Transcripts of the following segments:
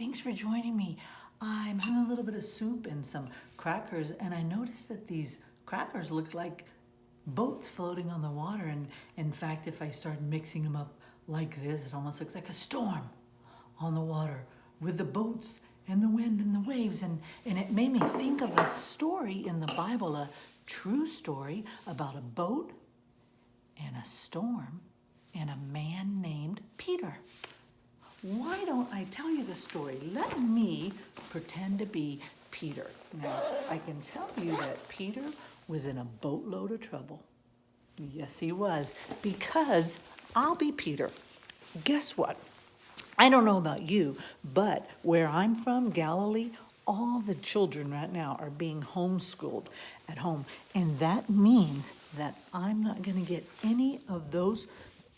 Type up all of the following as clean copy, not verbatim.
thanks for joining me. I'm having a little bit of soup and some crackers, and I noticed that these crackers look like boats floating on the water. And in fact, if I start mixing them up like this, it almost looks like a storm on the water with the boats and the wind and the waves. And it made me think of a story in the Bible, a true story about a boat and a storm and a man named Peter. Why don't I tell you the story? Let me pretend to be Peter. Now, I can tell you that Peter was in a boatload of trouble. Yes, he was, because I'll be Peter. Guess what? I don't know about you, but where I'm from, Galilee, all the children right now are being homeschooled at home. And that means that I'm not going to get any of those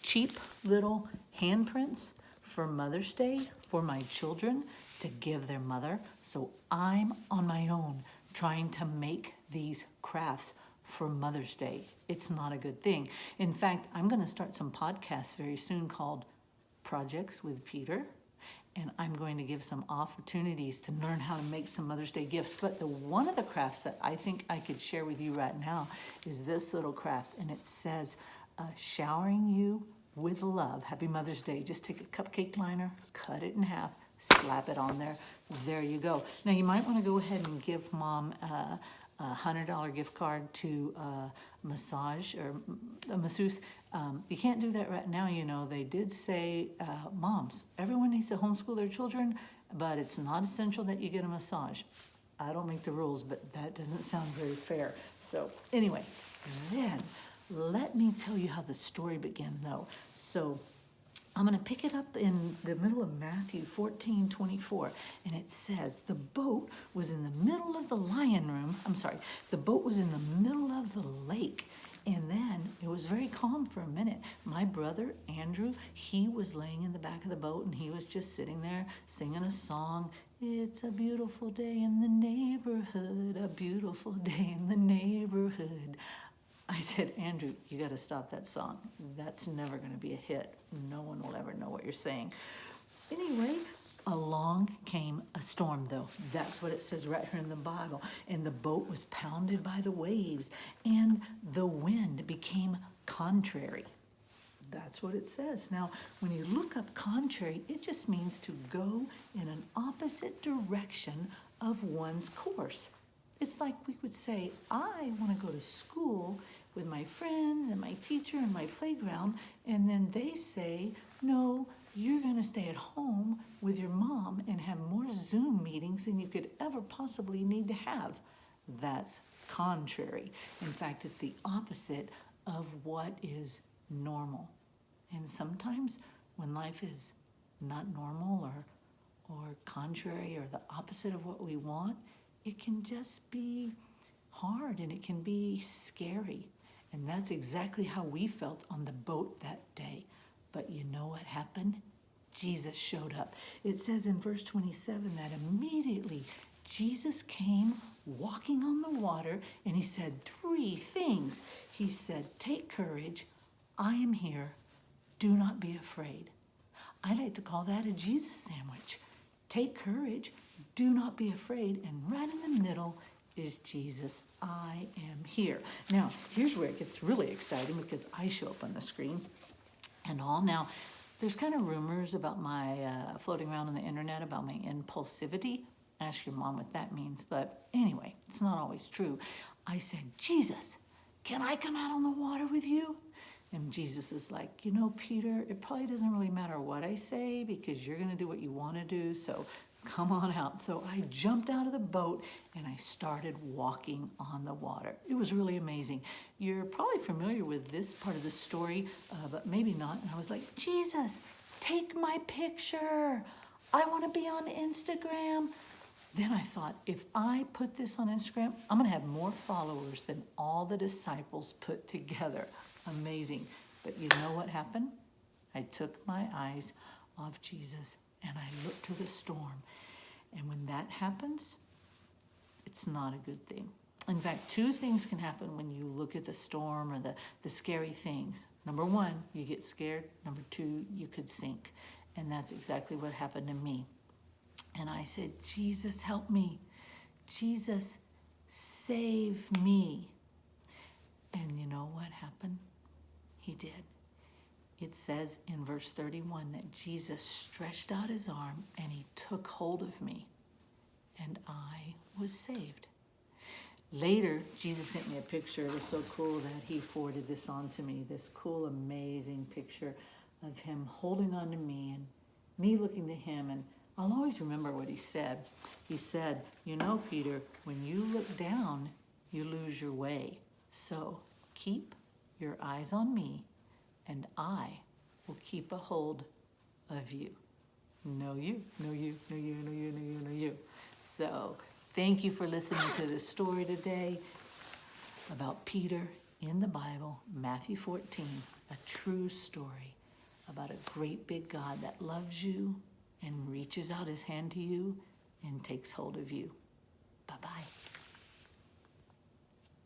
cheap little handprints for Mother's Day for my children to give their mother. So I'm on my own trying to make these crafts for Mother's Day. It's not a good thing. In fact, I'm going to start some podcasts very soon called Projects with Peter. And I'm going to give some opportunities to learn how to make some Mother's Day gifts. But one of the crafts that I think I could share with you right now is this little craft. And it says, showering you with love. Happy Mother's Day. Just take a cupcake liner, cut it in half, slap it on there. There you go. Now you might want to go ahead and give Mom a $100 gift card to massage or a masseuse. You can't do that right now, you know. They did say, moms, everyone needs to homeschool their children, but it's not essential that you get a massage. I don't make the rules, but that doesn't sound very fair. So anyway, then let me tell you how the story began, though. So I'm going to pick it up in the middle of Matthew 14:24, and it says, the boat was in the middle of the the boat was in the middle of the lake, and then it was very calm for a minute. My brother, Andrew, he was laying in the back of the boat, and he was just sitting there singing a song. It's a beautiful day in the neighborhood, a beautiful day in the neighborhood. I said, Andrew, you got to stop that song. That's never going to be a hit. No one will ever know what you're saying. Anyway, along came a storm, though. That's what it says right here in the Bible. And the boat was pounded by the waves, and the wind became contrary. That's what it says. Now, when you look up contrary, it just means to go in an opposite direction of one's course. It's like we would say, I want to go to school with my friends and my teacher and my playground, and then they say, no, you're going to stay at home with your mom and have more Zoom meetings than you could ever possibly need to have. That's contrary. In fact, it's the opposite of what is normal. And sometimes when life is not normal or contrary or the opposite of what we want, it can just be hard and it can be scary. And that's exactly how we felt on the boat that day. But you know what happened? Jesus showed up. It says in verse 27 that immediately Jesus came walking on the water, and he said 3 things. He said, take courage. I am here. Do not be afraid. I like to call that a Jesus sandwich. Take courage. Do not be afraid. And right in the middle is Jesus. I am here. Now, here's where it gets really exciting, because I show up on the screen and all. Now, there's kind of rumors about my floating around on the internet about my impulsivity. Ask your mom what that means. But anyway, it's not always true. I said, Jesus, can I come out on the water with you? And Jesus is like, you know, Peter, it probably doesn't really matter what I say, because you're going to do what you want to do. So come on out. So I jumped out of the boat and I started walking on the water. It was really amazing. You're probably familiar with this part of the story, but maybe not. And I was like, Jesus, take my picture. I want to be on Instagram. Then I thought, if I put this on Instagram, I'm going to have more followers than all the disciples put together. Amazing. But you know what happened? I took my eyes off Jesus and I looked to the storm. And when that happens, it's not a good thing. In fact, 2 things can happen when you look at the storm or the scary things. Number 1, you get scared. Number 2, you could sink. And that's exactly what happened to me. And I said, Jesus, help me. Jesus, save me. And you know what happened? He did. It says in verse 31 that Jesus stretched out his arm and he took hold of me, and I was saved. Later, Jesus sent me a picture. It was so cool that he forwarded this on to me, this cool, amazing picture of him holding on to me and me looking to him. And I'll always remember what he said. He said, you know, Peter, when you look down, you lose your way. So keep your eyes on me, and I will keep a hold of you. No you, no you, no you, no you, no you, no you. So thank you for listening to this story today about Peter in the Bible, Matthew 14, a true story about a great big God that loves you and reaches out his hand to you and takes hold of you. Bye-bye.